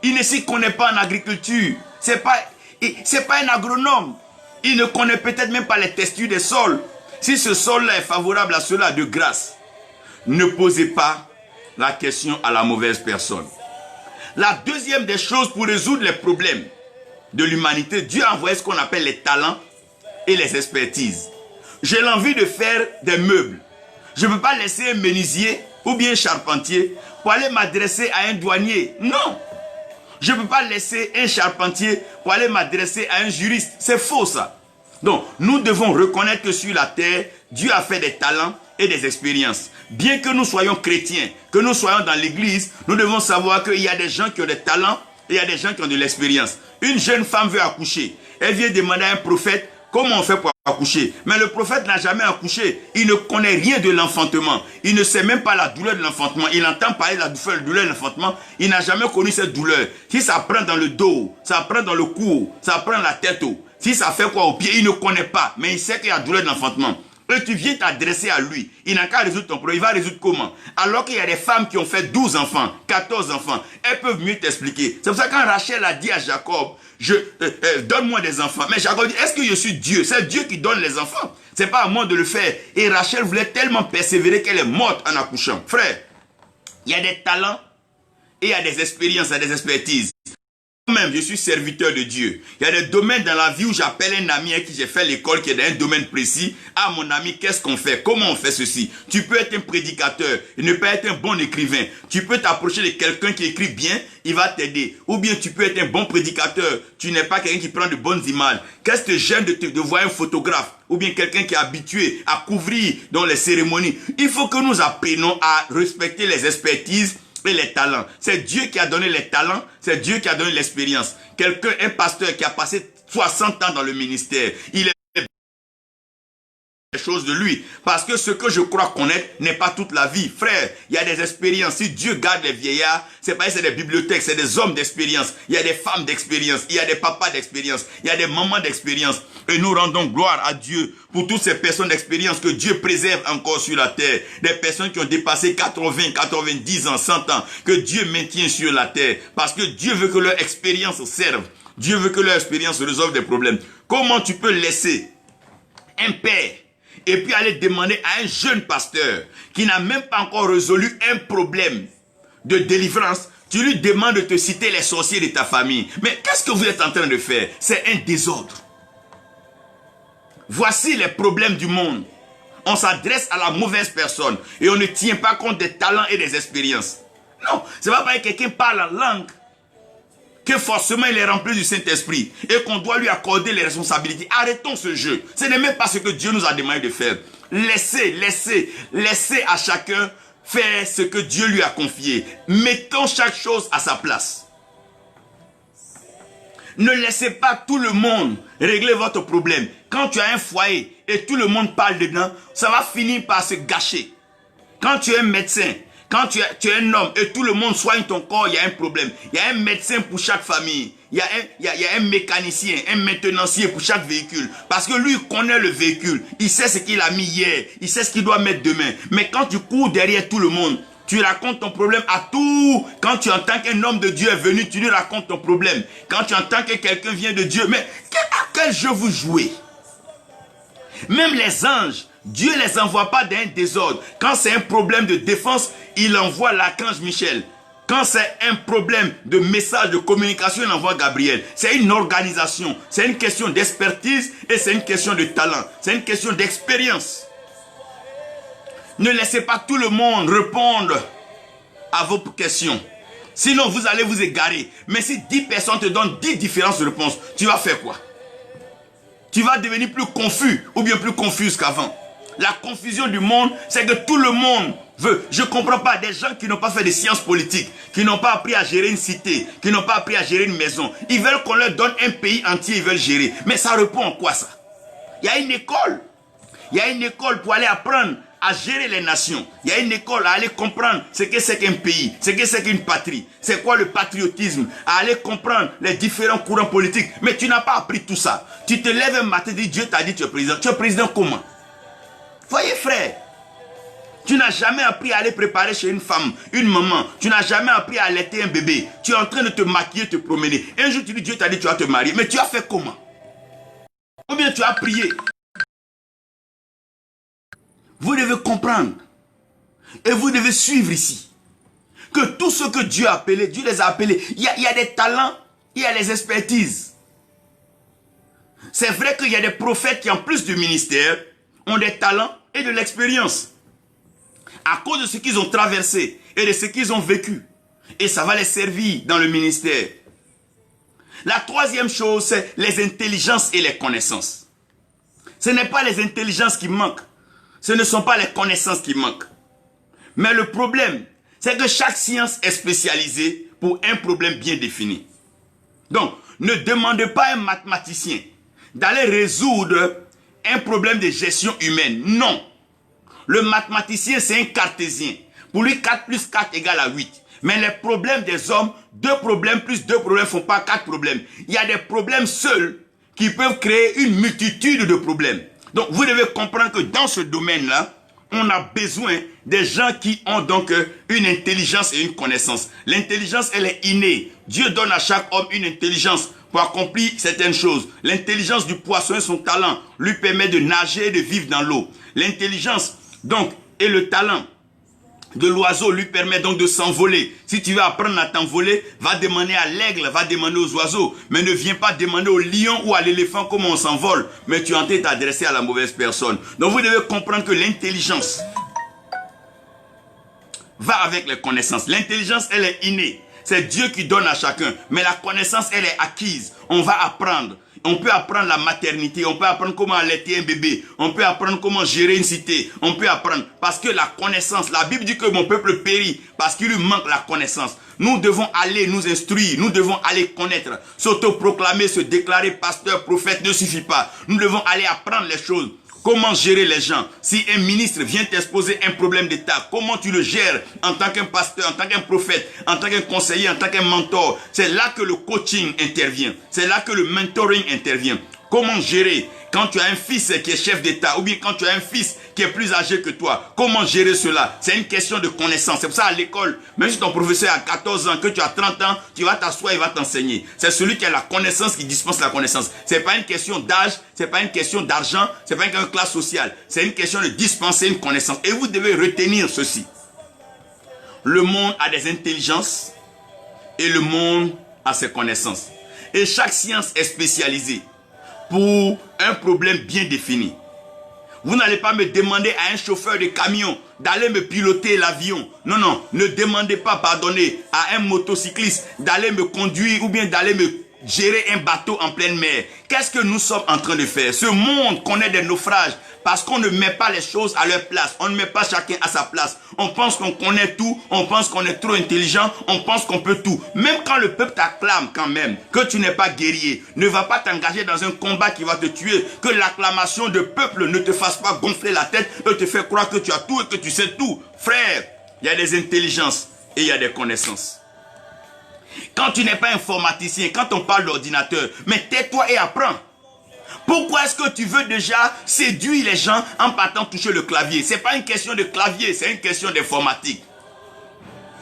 Il ne s'y connaît pas en agriculture. C'est pas un agronome. Il ne connaît peut-être même pas les textures des sols. Si ce sol-là est favorable à cela, de grâce, ne posez pas la question à la mauvaise personne. La deuxième des choses pour résoudre les problèmes de l'humanité, Dieu a envoyé ce qu'on appelle les talents et les expertises. J'ai l'envie de faire des meubles. Je ne peux pas laisser un menuisier ou bien un charpentier pour aller m'adresser à un douanier. Non. Je ne peux pas laisser un charpentier pour aller m'adresser à un juriste. C'est faux ça. Donc, nous devons reconnaître que sur la terre, Dieu a fait des talents et des expériences. Bien que nous soyons chrétiens, que nous soyons dans l'église, nous devons savoir qu'il y a des gens qui ont des talents et il y a des gens qui ont de l'expérience. Une jeune femme veut accoucher. Elle vient demander à un prophète comment on fait pour accoucher. Mais le prophète n'a jamais accouché. Il ne connaît rien de l'enfantement. Il ne sait même pas la douleur de l'enfantement. Il entend parler de la douleur de l'enfantement. Il n'a jamais connu cette douleur. Si ça prend dans le dos, ça prend dans le cou, ça prend la tête. Si ça fait quoi au pied, il ne connaît pas. Mais il sait qu'il y a douleur de l'enfantement. Et tu viens t'adresser à lui. Il n'a qu'à résoudre ton problème. Il va résoudre comment? Alors qu'il y a des femmes qui ont fait 12 enfants, 14 enfants. Elles peuvent mieux t'expliquer. C'est pour ça que quand Rachel a dit à Jacob, donne-moi des enfants. Mais Jacob dit, est-ce que je suis Dieu? C'est Dieu qui donne les enfants. C'est pas à moi de le faire. Et Rachel voulait tellement persévérer qu'elle est morte en accouchant. Frère, il y a des talents et il y a des expériences, il y a des expertises. Moi-même, je suis serviteur de Dieu. Il y a des domaines dans la vie où j'appelle un ami avec qui j'ai fait l'école, qui est dans un domaine précis. Ah, mon ami, qu'est-ce qu'on fait? Comment on fait ceci? Tu peux être un prédicateur et ne pas être un bon écrivain. Tu peux t'approcher de quelqu'un qui écrit bien, il va t'aider. Ou bien tu peux être un bon prédicateur. Tu n'es pas quelqu'un qui prend de bonnes images. Qu'est-ce que te gêne de voir un photographe? Ou bien quelqu'un qui est habitué à couvrir dans les cérémonies. Il faut que nous apprenions à respecter les expertises et les talents. C'est Dieu qui a donné les talents, c'est Dieu qui a donné l'expérience. Quelqu'un, un pasteur qui a passé 60 ans dans le ministère, il est choses de lui. Parce que ce que je crois connaître n'est pas toute la vie. Frère, il y a des expériences. Si Dieu garde les vieillards, c'est pas c'est des bibliothèques, c'est des hommes d'expérience. Il y a des femmes d'expérience. Il y a des papas d'expérience. Il y a des mamans d'expérience. Et nous rendons gloire à Dieu pour toutes ces personnes d'expérience que Dieu préserve encore sur la terre. Des personnes qui ont dépassé 80, 90 ans, 100 ans, que Dieu maintient sur la terre. Parce que Dieu veut que leur expérience serve. Dieu veut que leur expérience résolve des problèmes. Comment tu peux laisser un père et puis aller demander à un jeune pasteur qui n'a même pas encore résolu un problème de délivrance, tu lui demandes de te citer les sorciers de ta famille. Mais qu'est-ce que vous êtes en train de faire? C'est un désordre. Voici les problèmes du monde. On s'adresse à la mauvaise personne et on ne tient pas compte des talents et des expériences. Non, c'est pas parce que quelqu'un parle en langue que forcément il est rempli du Saint-Esprit et qu'on doit lui accorder les responsabilités. Arrêtons ce jeu. Ce n'est même pas ce que Dieu nous a demandé de faire. Laissez à chacun faire ce que Dieu lui a confié. Mettons chaque chose à sa place. Ne laissez pas tout le monde régler votre problème. Quand tu as un foyer et tout le monde parle dedans, ça va finir par se gâcher. Quand tu es un médecin, quand tu es un homme et tout le monde soigne ton corps, il y a un problème. Il y a un médecin pour chaque famille. Il y a un mécanicien, un maintenancier pour chaque véhicule. Parce que lui, il connaît le véhicule. Il sait ce qu'il a mis hier. Il sait ce qu'il doit mettre demain. Mais quand tu cours derrière tout le monde, tu racontes ton problème à tout. Quand tu entends qu'un homme de Dieu est venu, tu lui racontes ton problème. Quand tu entends que quelqu'un vient de Dieu, mais à quel jeu vous jouez? Même les anges, Dieu ne les envoie pas dans un désordre. Quand c'est un problème de défense, il envoie l'archange Michel. Quand c'est un problème de message, de communication, il envoie Gabriel. C'est une organisation. C'est une question d'expertise et c'est une question de talent. C'est une question d'expérience. Ne laissez pas tout le monde répondre à vos questions. Sinon, vous allez vous égarer. Mais si 10 personnes te donnent 10 différentes réponses, tu vas faire quoi? Tu vas devenir plus confus ou bien plus confuse qu'avant. La confusion du monde, c'est que tout le monde veut. Je ne comprends pas des gens qui n'ont pas fait de sciences politiques, qui n'ont pas appris à gérer une cité, qui n'ont pas appris à gérer une maison. Ils veulent qu'on leur donne un pays entier, ils veulent gérer. Mais ça répond à quoi ça? Il y a une école. Il y a une école pour aller apprendre à gérer les nations. Il y a une école à aller comprendre ce que c'est qu'un pays, ce que c'est qu'une patrie. C'est quoi le patriotisme? À aller comprendre les différents courants politiques. Mais tu n'as pas appris tout ça. Tu te lèves un matin et dis, Dieu t'a dit tu es président. Tu es président comment? Voyez frère, tu n'as jamais appris à aller préparer chez une femme, une maman. Tu n'as jamais appris à allaiter un bébé. Tu es en train de te maquiller, te promener. Un jour tu dis Dieu t'a dit tu vas te marier. Mais tu as fait comment? Ou bien tu as prié? Vous devez comprendre et vous devez suivre ici que tout ce que Dieu a appelé, Dieu les a appelés. Il y a des talents, il y a les expertises. C'est vrai qu'il y a des prophètes qui en plus du ministère ont des talents et de l'expérience à cause de ce qu'ils ont traversé et de ce qu'ils ont vécu. Et ça va les servir dans le ministère. La troisième chose, c'est les intelligences et les connaissances. Ce n'est pas les intelligences qui manquent. Ce ne sont pas les connaissances qui manquent. Mais le problème, c'est que chaque science est spécialisée pour un problème bien défini. Donc, ne demandez pas à un mathématicien d'aller résoudre un problème de gestion humaine. Non. Le mathématicien, c'est un cartésien. Pour lui, 4 plus 4 égale à 8. Mais les problèmes des hommes, 2 problèmes plus 2 problèmes ne font pas 4 problèmes. Il y a des problèmes seuls qui peuvent créer une multitude de problèmes. Donc, vous devez comprendre que dans ce domaine-là, on a besoin des gens qui ont donc une intelligence et une connaissance. L'intelligence, elle est innée. Dieu donne à chaque homme une intelligence pour accomplir certaines choses. L'intelligence du poisson et son talent lui permet de nager et de vivre dans l'eau. L'intelligence, donc, et le talent de l'oiseau lui permet donc de s'envoler. Si tu veux apprendre à t'envoler, va demander à l'aigle, va demander aux oiseaux. Mais ne viens pas demander au lion ou à l'éléphant comment on s'envole. Mais tu es en train de t'adresser à la mauvaise personne. Donc vous devez comprendre que l'intelligence va avec les connaissances. L'intelligence, elle est innée. C'est Dieu qui donne à chacun. Mais la connaissance, elle est acquise. On va apprendre. On peut apprendre la maternité, on peut apprendre comment allaiter un bébé, on peut apprendre comment gérer une cité, on peut apprendre. Parce que la connaissance, la Bible dit que mon peuple périt parce qu'il lui manque la connaissance. Nous devons aller nous instruire, nous devons aller connaître. S'autoproclamer, se déclarer pasteur, prophète ne suffit pas. Nous devons aller apprendre les choses. Comment gérer les gens? Si un ministre vient t'exposer un problème d'État, comment tu le gères en tant qu'un pasteur, en tant qu'un prophète, en tant qu'un conseiller, en tant qu'un mentor? C'est là que le coaching intervient. C'est là que le mentoring intervient. Comment gérer quand tu as un fils qui est chef d'État ou bien quand tu as un fils qui est plus âgé que toi? Comment gérer cela? C'est une question de connaissance. C'est pour ça à l'école, même si ton professeur a 14 ans, que tu as 30 ans, tu vas t'asseoir et il va t'enseigner. C'est celui qui a la connaissance qui dispense la connaissance. Ce n'est pas une question d'âge, ce n'est pas une question d'argent, ce n'est pas une question de classe sociale. C'est une question de dispenser une connaissance. Et vous devez retenir ceci. Le monde a des intelligences et le monde a ses connaissances. Et chaque science est spécialisée pour un problème bien défini. Vous n'allez pas me demander à un chauffeur de camion d'aller me piloter l'avion. Non, non, ne demandez pas, pardonnez, à un motocycliste d'aller me conduire ou bien d'aller me gérer un bateau en pleine mer. Qu'est-ce que nous sommes en train de faire? Ce monde connaît des naufrages parce qu'on ne met pas les choses à leur place. On ne met pas chacun à sa place. On pense qu'on connaît tout, on pense qu'on est trop intelligent, on pense qu'on peut tout. Même quand le peuple t'acclame quand même, que tu n'es pas guerrier, ne va pas t'engager dans un combat qui va te tuer, que l'acclamation de peuple ne te fasse pas gonfler la tête et te faire croire que tu as tout et que tu sais tout. Frère, il y a des intelligences et il y a des connaissances. Quand tu n'es pas informaticien, quand on parle d'ordinateur, mais tais-toi et apprends. Pourquoi est-ce que tu veux déjà séduire les gens en partant toucher le clavier? Ce n'est pas une question de clavier, c'est une question d'informatique.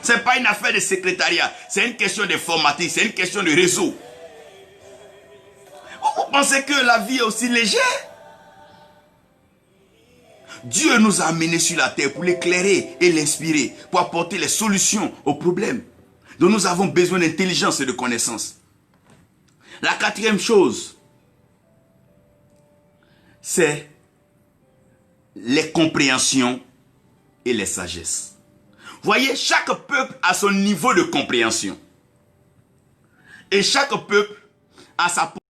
Ce n'est pas une affaire de secrétariat, c'est une question d'informatique, c'est une question de réseau. Vous pensez que la vie est aussi légère? Dieu nous a amenés sur la terre pour l'éclairer et l'inspirer, pour apporter les solutions aux problèmes. Donc nous avons besoin d'intelligence et de connaissance. La quatrième chose, c'est les compréhensions et les sagesses. Voyez, chaque peuple a son niveau de compréhension. Et chaque peuple a sa